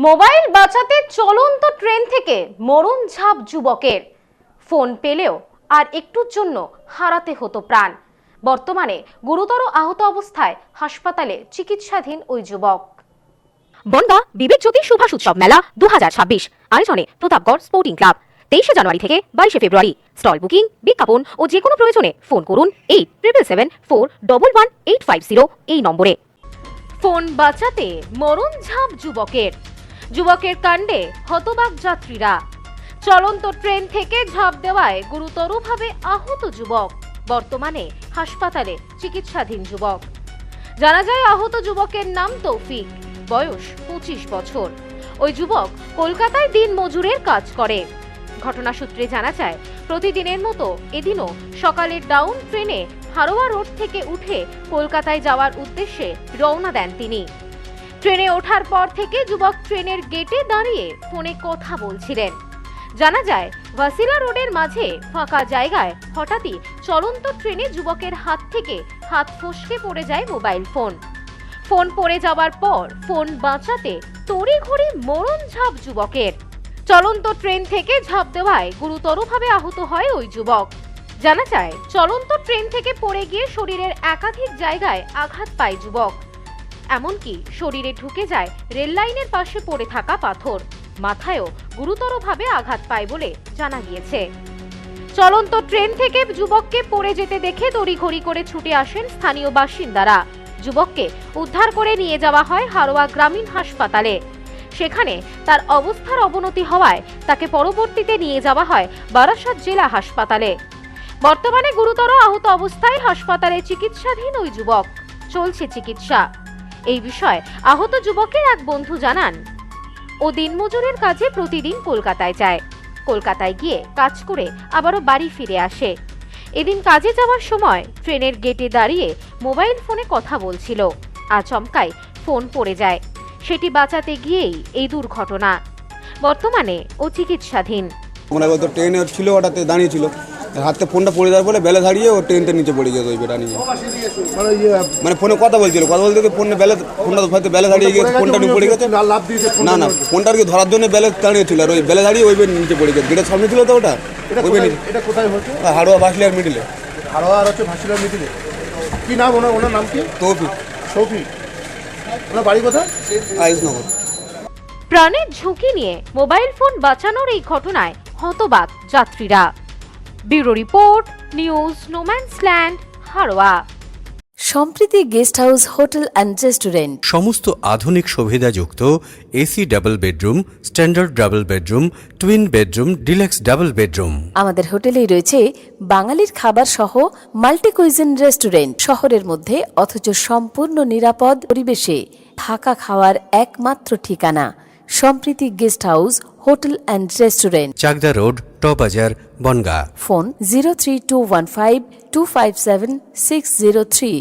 Mobile বাঁচাতে চলন্ত train থেকে মরণ ঝাঁপ যুবকের। ফোন পেলেও আর একটুর জন্য হারাতে হতো প্রাণ। বর্তমানে গুরুতর আহত অবস্থায় হাসপাতালে চিকিৎসাধীন ওই যুবক। বনগাঁ বিবেক জ্যোতি সুভাষ উৎসব মেলা 2026 আয়োজনে প্রতাপগড় স্পোর্টিং ক্লাব। 23 জানুয়ারি থেকে 22 ফেব্রুয়ারি। স্টল বুকিং, বিজ্ঞাপন ও যে কোনো প্রয়োজনে ফোন করুন 8777411850 এই নম্বরে। ফোন বাঁচাতে মরণ ঝাঁপ যুবকের। যুবকের কাণ্ডে হতবাক যাত্রীরা। চলন্ত ট্রেন থেকে ঝাঁপ দেওয়ায় গুরুতরভাবে আহত যুবক। বর্তমানে হাসপাতালে চিকিৎসাধীন যুবক। জানা যায় আহত যুবকের নাম তৌফিক, বয়স 25 বছর। ওই যুবক কলকাতায় দিন মজুরের কাজ করে। ঘটনা সূত্রে জানা যায় প্রতিদিনের মতো এদিনও সকালে ডাউন ট্রেনে হারোয়া রোড থেকে উঠে কলকাতায় যাওয়ার উদ্দেশ্যে রওনা দেন তিনি। ট্রেনে ওঠার পর থেকে যুবক ট্রেনের গেটে দাঁড়িয়ে ফোনে কথা বলছিলেন। জানা যায় ভাসিলা রোডের মাঝে ফাঁকা জায়গায় হঠাৎই চলন্ত ট্রেনে যুবকের হাত থেকে হাত ফসকে পড়ে যায় মোবাইল ফোন। ফোন পড়ে যাওয়ার পর ফোন বাঁচাতে তড়িঘড়ি মরণ ঝাঁপ যুবকের। চলন্ত ট্রেন থেকে ঝাঁপ দেওয়ায় গুরুতরভাবে আহত হয় ওই যুবক। জানা যায় চলন্ত ট্রেন থেকে পড়ে গিয়ে শরীরের একাধিক জায়গায় আঘাত পায় যুবক। এমনকি শরীরে ঢুকে যায় রেল লাইনের পাশে পড়ে থাকা পাথর। মাথায়ও গুরুতরভাবে আঘাত পায় বলে জানা গিয়েছে। চলন্ত ট্রেন থেকে যুবককে পড়ে যেতে দেখে তড়িঘড়ি করে ছুটে আসেন স্থানীয় বাসিন্দারা। যুবককে উদ্ধার করে নিয়ে যাওয়া হয় হারোয়া গ্রামীণ হাসপাতালে। সেখানে তার অবস্থার অবনতি হওয়ায় তাকে পরবর্তীতে নিয়ে যাওয়া হয় বারাসাত জেলা হাসপাতালে। বর্তমানে গুরুতর আহত অবস্থায় হাসপাতালে চিকিৎসাধীন ওই যুবক। চলছে চিকিৎসা। এই বিষয়ে আহত যুবকের এক বন্ধু জানান, ও দিনমজুরের কাজে প্রতিদিন কলকাতায় যায়। কলকাতায় গিয়ে কাজ করে আবারও বাড়ি ফিরে আসে। এদিন কাজে যাওয়ার সময় ট্রেনের গেটে দাঁড়িয়ে মোবাইল ফোনে কথা বলছিল। আচমকাই ফোন পড়ে যায়। সেটি বাঁচাতে গিয়েই এই দুর্ঘটনা। বর্তমানে ও চিকিৎসাধীন। ট্রেনে ছিল, ওটাতে দাঁড়িয়ে ছিল, হাতে ফোনটা পড়ে যাওয়ার ফলে বেলা দাঁড়িয়ে ও ট্রেনটা নিচে পড়ে যেত। ওই বেটা নিয়ে মানে ফোনে কথা বলছিল, কথা বলতে ফোনটা হয়তো বেলা দাঁড়িয়ে গেছে, ফোনটা নিয়ে পড়ে গেছে। না না, ফোনটা আর কি ধরার জন্য বেলা দাঁড়িয়ে ছিল, আর ওই বেলা দাঁড়িয়ে ওই বেড নিচে পড়ে গেছে। গেটের সামনে ছিল তো ওটা। এটা কোথায় হচ্ছে? হারোয়া ভাসিলার মিডিলে। হারোয়া আর হচ্ছে ভাসিলার মিডিলে। কি নাম ওনার নাম কি? তৌফিক। শৌফিক। ওনার বাড়ি কোথায়? আইসনগর। প্রাণের ঝুঁকি নিয়ে মোবাইল ফোন বাঁচানোর এই ঘটনায় হতবাক যাত্রীরা। Bureau report, news no man's land, Haroa. Sampriti guest house hotel and restaurant. সমস্ত আধুনিক সুবিধাযুক্ত AC double bedroom, standard double bedroom, twin bedroom, deluxe double bedroom. আমাদের হোটেলেই রয়েছে বাঙালির খাবার সহ মাল্টি কুইজিন রেস্টুরেন্ট। শহরের মধ্যে অথচ সম্পূর্ণ নিরাপদ পরিবেশে থাকা খাওয়ার একমাত্র ঠিকানা Sampriti guest house hotel and restaurant, Chakdah road, টবাজার, বনগাঁ। ফোন 03215257603।